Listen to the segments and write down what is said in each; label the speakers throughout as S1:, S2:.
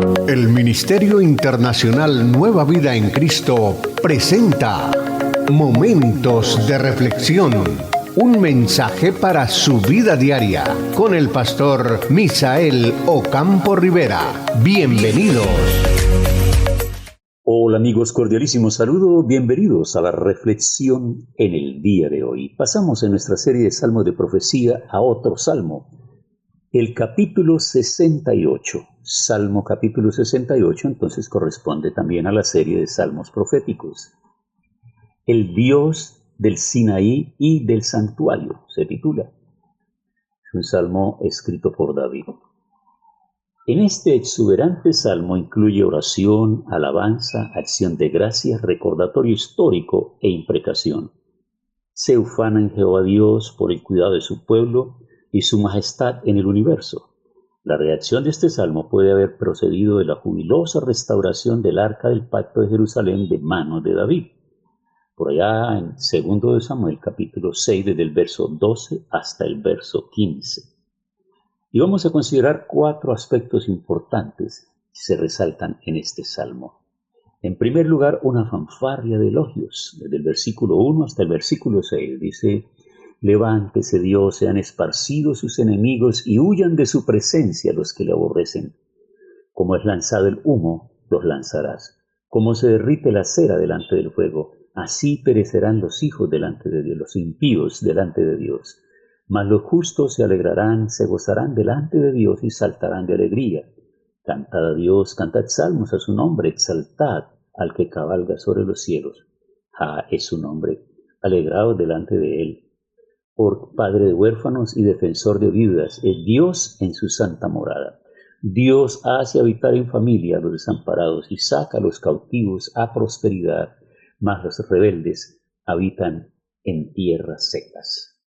S1: El Ministerio Internacional Nueva Vida en Cristo presenta Momentos de Reflexión, un mensaje para su vida diaria, con el pastor Misael Ocampo Rivera. Bienvenidos.
S2: Hola amigos, cordialísimo saludo, bienvenidos a la reflexión en el día de hoy. Pasamos en nuestra serie de Salmos de Profecía a otro salmo, el capítulo 68. Salmo capítulo 68 entonces corresponde también a la serie de Salmos proféticos. El Dios del Sinaí y del Santuario se titula. Es un salmo escrito por David. En este exuberante salmo incluye oración, alabanza, acción de gracias, recordatorio histórico e imprecación. Se ufana en Jehová Dios por el cuidado de su pueblo y su majestad en el universo. La reacción de este salmo puede haber procedido de la jubilosa restauración del Arca del Pacto de Jerusalén de manos de David. Por allá en 2 de Samuel, capítulo 6, desde el verso 12 hasta el verso 15. Y vamos a considerar 4 aspectos importantes que se resaltan en este salmo. En primer lugar, una fanfarria de elogios. Desde el versículo 1 hasta el versículo 6 dice: Levántese Dios, sean esparcidos sus enemigos y huyan de su presencia los que le aborrecen. Como es lanzado el humo, los lanzarás. Como se derrite la cera delante del fuego, así perecerán los hijos delante de Dios, los impíos delante de Dios. Mas los justos se alegrarán, se gozarán delante de Dios y saltarán de alegría. Cantad a Dios, cantad salmos a su nombre, exaltad al que cabalga sobre los cielos. Es su nombre, alegraos delante de él. Por Padre de huérfanos y defensor de viudas, es Dios en su santa morada. Dios hace habitar en familia a los desamparados y saca a los cautivos a prosperidad, mas los rebeldes habitan en tierras secas.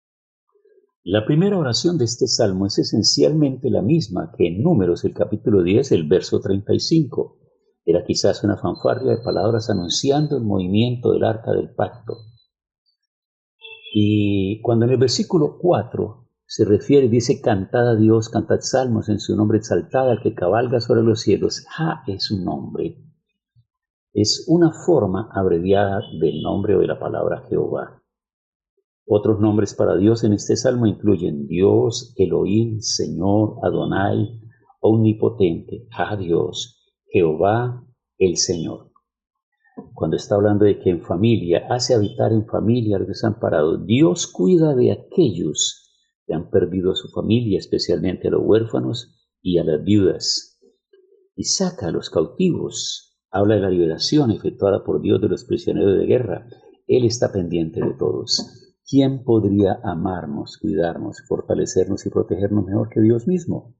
S2: La primera oración de este salmo es esencialmente la misma que en Números, el capítulo 10, el verso 35. Era quizás una fanfarria de palabras anunciando el movimiento del Arca del Pacto. Y cuando en el versículo 4 se refiere, dice: Cantad a Dios, cantad salmos en su nombre, exaltad al que cabalga sobre los cielos. Es su nombre. Es una forma abreviada del nombre o de la palabra Jehová. Otros nombres para Dios en este salmo incluyen Dios, Elohim, Señor, Adonai, Omnipotente, Dios, Jehová, el Señor. Cuando está hablando de que en familia, hace habitar en familia a los desamparados, Dios cuida de aquellos que han perdido a su familia, especialmente a los huérfanos y a las viudas. Y saca a los cautivos. Habla de la liberación efectuada por Dios de los prisioneros de guerra. Él está pendiente de todos. ¿Quién podría amarnos, cuidarnos, fortalecernos y protegernos mejor que Dios mismo?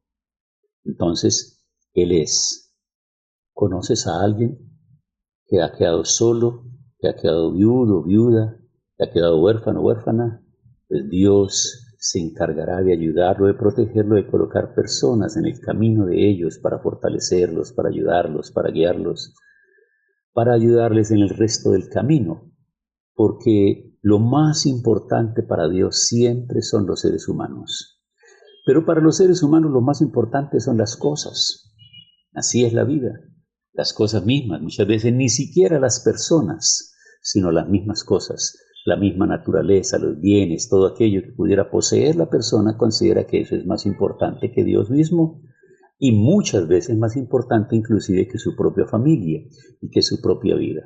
S2: Entonces, Él es. ¿Conoces a alguien que ha quedado solo, que ha quedado viudo, viuda, que ha quedado huérfano, huérfana? Pues Dios se encargará de ayudarlo, de protegerlo, de colocar personas en el camino de ellos para fortalecerlos, para ayudarlos, para guiarlos, para ayudarles en el resto del camino. Porque lo más importante para Dios siempre son los seres humanos. Pero para los seres humanos lo más importante son las cosas. Así es la vida. Las cosas mismas, muchas veces ni siquiera las personas, sino las mismas cosas, la misma naturaleza, los bienes, todo aquello que pudiera poseer la persona considera que eso es más importante que Dios mismo y muchas veces más importante inclusive que su propia familia y que su propia vida.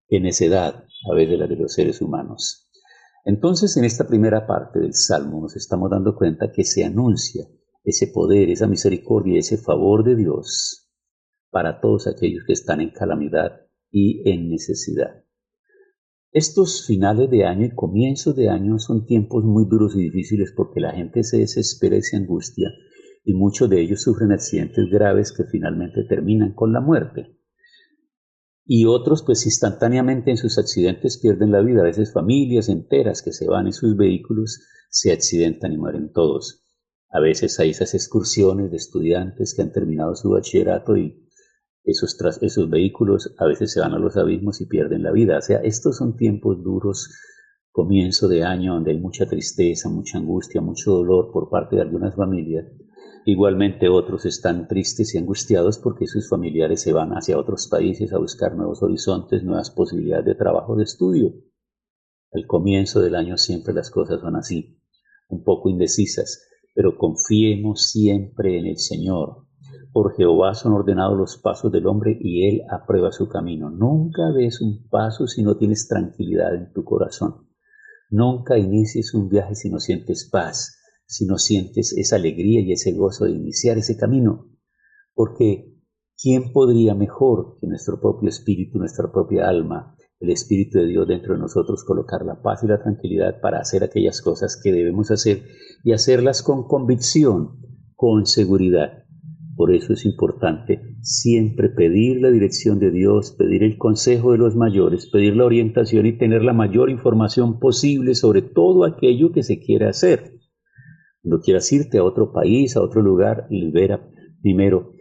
S2: Qué necedad a veces la de los seres humanos. Entonces, en esta primera parte del Salmo nos estamos dando cuenta que se anuncia ese poder, esa misericordia, ese favor de Dios para todos aquellos que están en calamidad y en necesidad. Estos finales de año y comienzos de año son tiempos muy duros y difíciles porque la gente se desespera y se angustia y muchos de ellos sufren accidentes graves que finalmente terminan con la muerte. Y otros pues instantáneamente en sus accidentes pierden la vida. A veces familias enteras que se van en sus vehículos se accidentan y mueren todos. A veces hay esas excursiones de estudiantes que han terminado su bachillerato y esos vehículos a veces se van a los abismos y pierden la vida. O sea, estos son tiempos duros, comienzo de año donde hay mucha tristeza, mucha angustia, mucho dolor por parte de algunas familias. Igualmente otros están tristes y angustiados porque sus familiares se van hacia otros países a buscar nuevos horizontes, nuevas posibilidades de trabajo, de estudio. Al comienzo del año siempre las cosas son así, un poco indecisas, pero confiemos siempre en el Señor. Por Jehová son ordenados los pasos del hombre y Él aprueba su camino. Nunca des un paso si no tienes tranquilidad en tu corazón. Nunca inicies un viaje si no sientes paz, si no sientes esa alegría y ese gozo de iniciar ese camino. Porque ¿quién podría mejor que nuestro propio espíritu, nuestra propia alma, el Espíritu de Dios dentro de nosotros, colocar la paz y la tranquilidad para hacer aquellas cosas que debemos hacer y hacerlas con convicción, con seguridad? Por eso es importante siempre pedir la dirección de Dios, pedir el consejo de los mayores, pedir la orientación y tener la mayor información posible sobre todo aquello que se quiere hacer. Cuando quieras irte a otro país, a otro lugar, libera primero,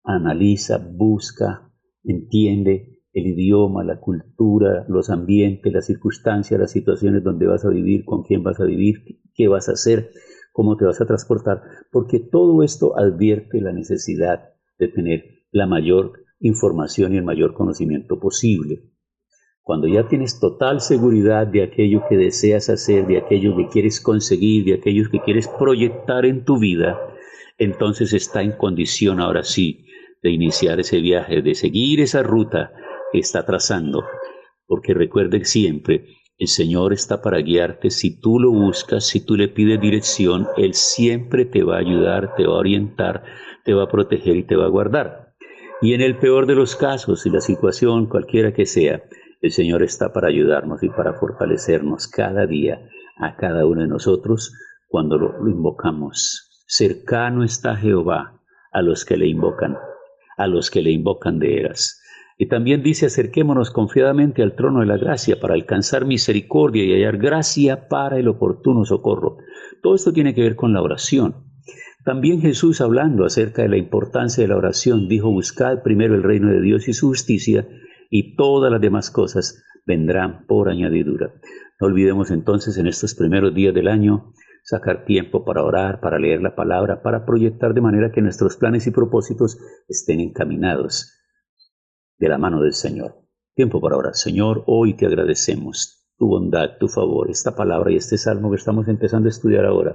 S2: analiza, busca, entiende el idioma, la cultura, los ambientes, las circunstancias, las situaciones donde vas a vivir, con quién vas a vivir, qué vas a hacer, cómo te vas a transportar, porque todo esto advierte la necesidad de tener la mayor información y el mayor conocimiento posible. Cuando ya tienes total seguridad de aquello que deseas hacer, de aquello que quieres conseguir, de aquello que quieres proyectar en tu vida, entonces está en condición ahora sí de iniciar ese viaje, de seguir esa ruta que está trazando. Porque recuerde siempre, el Señor está para guiarte. Si tú lo buscas, si tú le pides dirección, Él siempre te va a ayudar, te va a orientar, te va a proteger y te va a guardar. Y en el peor de los casos, si la situación cualquiera que sea, el Señor está para ayudarnos y para fortalecernos cada día a cada uno de nosotros cuando lo invocamos. Cercano está Jehová a los que le invocan de veras. Y también dice, acerquémonos confiadamente al trono de la gracia para alcanzar misericordia y hallar gracia para el oportuno socorro. Todo esto tiene que ver con la oración. También Jesús, hablando acerca de la importancia de la oración, dijo, buscad primero el reino de Dios y su justicia, y todas las demás cosas vendrán por añadidura. No olvidemos entonces en estos primeros días del año sacar tiempo para orar, para leer la palabra, para proyectar de manera que nuestros planes y propósitos estén encaminados de la mano del Señor. Tiempo para orar. Señor, hoy te agradecemos tu bondad, tu favor, esta palabra y este salmo que estamos empezando a estudiar ahora.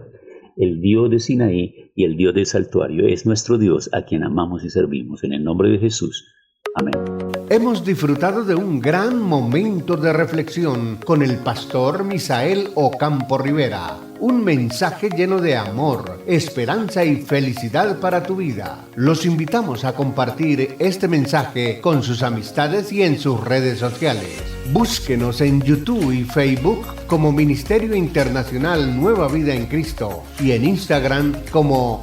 S2: El Dios de Sinaí y el Dios del santuario es nuestro Dios a quien amamos y servimos. En el nombre de Jesús. Amén.
S1: Hemos disfrutado de un gran momento de reflexión con el pastor Misael Ocampo Rivera. Un mensaje lleno de amor, esperanza y felicidad para tu vida. Los invitamos a compartir este mensaje con sus amistades y en sus redes sociales. Búsquenos en YouTube y Facebook como Ministerio Internacional Nueva Vida en Cristo y en Instagram como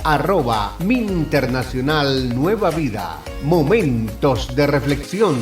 S1: @MinInternacional Nueva Vida. Momentos de reflexión.